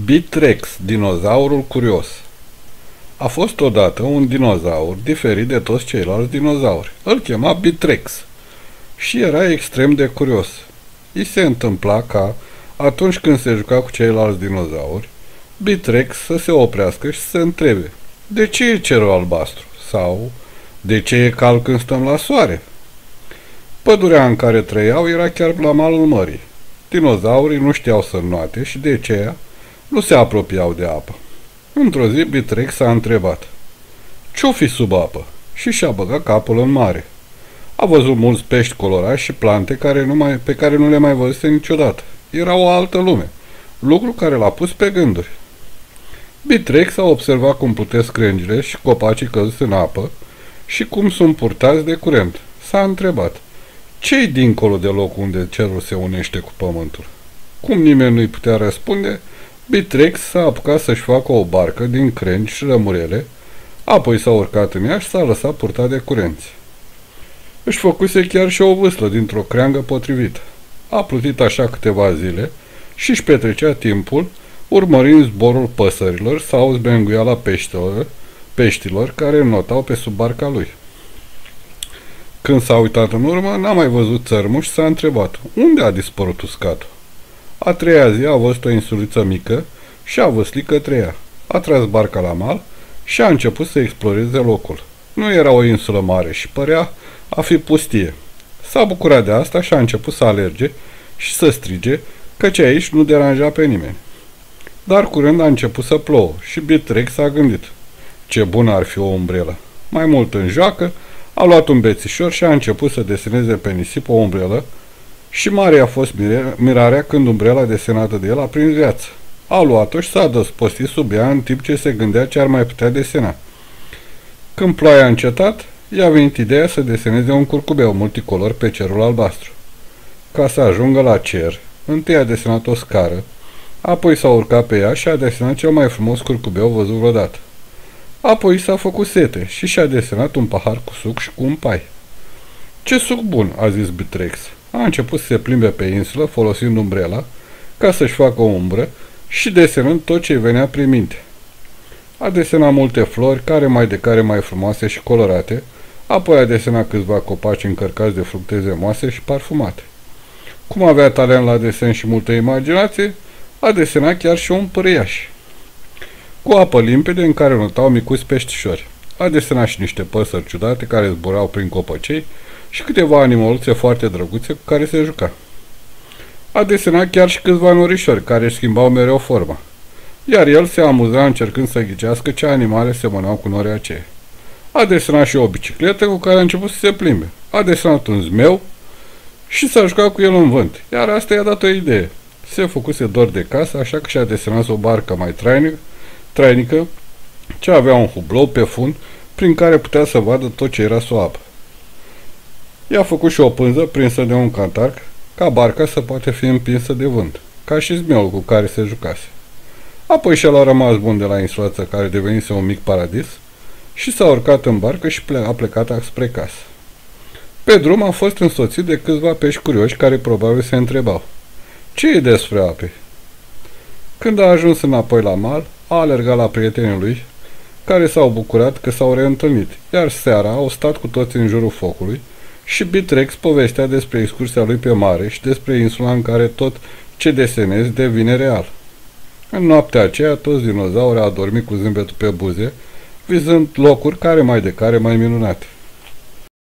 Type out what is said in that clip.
Bitrex, dinozaurul curios. A fost odată un dinozaur diferit de toți ceilalți dinozauri. Îl chema Bitrex și era extrem de curios. I se întâmpla ca, atunci când se juca cu ceilalți dinozauri, Bitrex să se oprească și să se întrebe: de ce e cerul albastru? Sau de ce e cald când stăm la soare? Pădurea în care trăiau era chiar la malul mării. Dinozaurii nu știau să înnoate și de aceea nu se apropiau de apă. Într-o zi, Bitrex s-a întrebat: ce-o fi sub apă? Și și-a băgat capul în mare. A văzut mulți pești colorați și plante pe care nu le mai văzuse niciodată. Era o altă lume, lucru care l-a pus pe gânduri. Bitrex a observat cum plutesc crengile și copacii căzuți în apă și cum sunt purtați de curent. S-a întrebat: ce-i dincolo de locul unde cerul se unește cu pământul? Cum nimeni nu-i putea răspunde, Bitrex s-a apucat să-și facă o barcă din crengi și rămurele, apoi s-a urcat în ea și s-a lăsat purtat de curenți. Își făcuse chiar și o vâslă dintr-o creangă potrivită. A plutit așa câteva zile și își petrecea timpul urmărind zborul păsărilor sau zbenguiala peștilor care înnotau pe sub barca lui. Când s-a uitat în urmă, n-a mai văzut țărmul și s-a întrebat: unde a dispărut uscatul? A treia zi a văzut o insuliță mică și a văslit către ea. A tras barca la mal și a început să exploreze locul. Nu era o insulă mare și părea a fi pustie. S-a bucurat de asta și a început să alerge și să strige, căci aici nu deranja pe nimeni. Dar curând a început să plouă și Bitrex s-a gândit: ce bună ar fi o umbrelă. Mai mult în joacă, a luat un bețișor și a început să deseneze pe nisip o umbrelă și mare a fost mirarea când umbrela desenată de el a prins viață. A luat-o și s-a dăspostit sub ea în timp ce se gândea ce ar mai putea desena. Când ploaia a încetat, i-a venit ideea să deseneze un curcubeu multicolor pe cerul albastru. Ca să ajungă la cer, întâi a desenat o scară, apoi s-a urcat pe ea și a desenat cel mai frumos curcubeu văzut vreodată. Apoi s-a făcut sete și și-a desenat un pahar cu suc și cu un pai. Ce suc bun, a zis Bitrex. A început să se plimbe pe insulă folosind umbrela ca să-și facă o umbră și desenând tot ce-i venea prin minte. A desenat multe flori, care mai frumoase și colorate, apoi a desenat câțiva copaci încărcați de fructe zemoase și parfumate. Cum avea talent la desen și multă imaginație, a desenat chiar și un pârâiaș cu apă limpede în care notau micuți peștișori. A desenat și niște păsări ciudate care zburau prin copăcei și câteva animăluțe foarte drăguțe cu care se juca. A desenat chiar și câțiva norișori care își schimbau mereu forma, iar el se amuza încercând să ghicească ce animale semănau cu norii aceia. A desenat și o bicicletă cu care a început să se plimbe. A desenat un zmeu și s-a jucat cu el în vânt, iar asta i-a dat o idee. Se făcuse dor de casă, așa că și-a desenat o barcă mai trainică, ce avea un hublou pe fund prin care putea să vadă tot ce era sub apă. I-a făcut și o pânză prinsă de un cantarc, ca barca să poate fi împinsă de vânt, ca și zmeul cu care se jucase. Apoi și-a rămas bun de la insulață care devenise un mic paradis și s-a urcat în barcă și a plecat spre casă. Pe drum a fost însoțit de câțiva pești curioși care probabil se întrebau: ce e despre ape? Când a ajuns înapoi la mal, a alergat la prietenii lui, care s-au bucurat că s-au reîntâlnit, iar seara au stat cu toți în jurul focului și Bitrex povestea despre excursia lui pe mare și despre insula în care tot ce desenezi devine real. În noaptea aceea, toți dinozaurii au dormit cu zâmbetul pe buze, vizând locuri care mai minunate.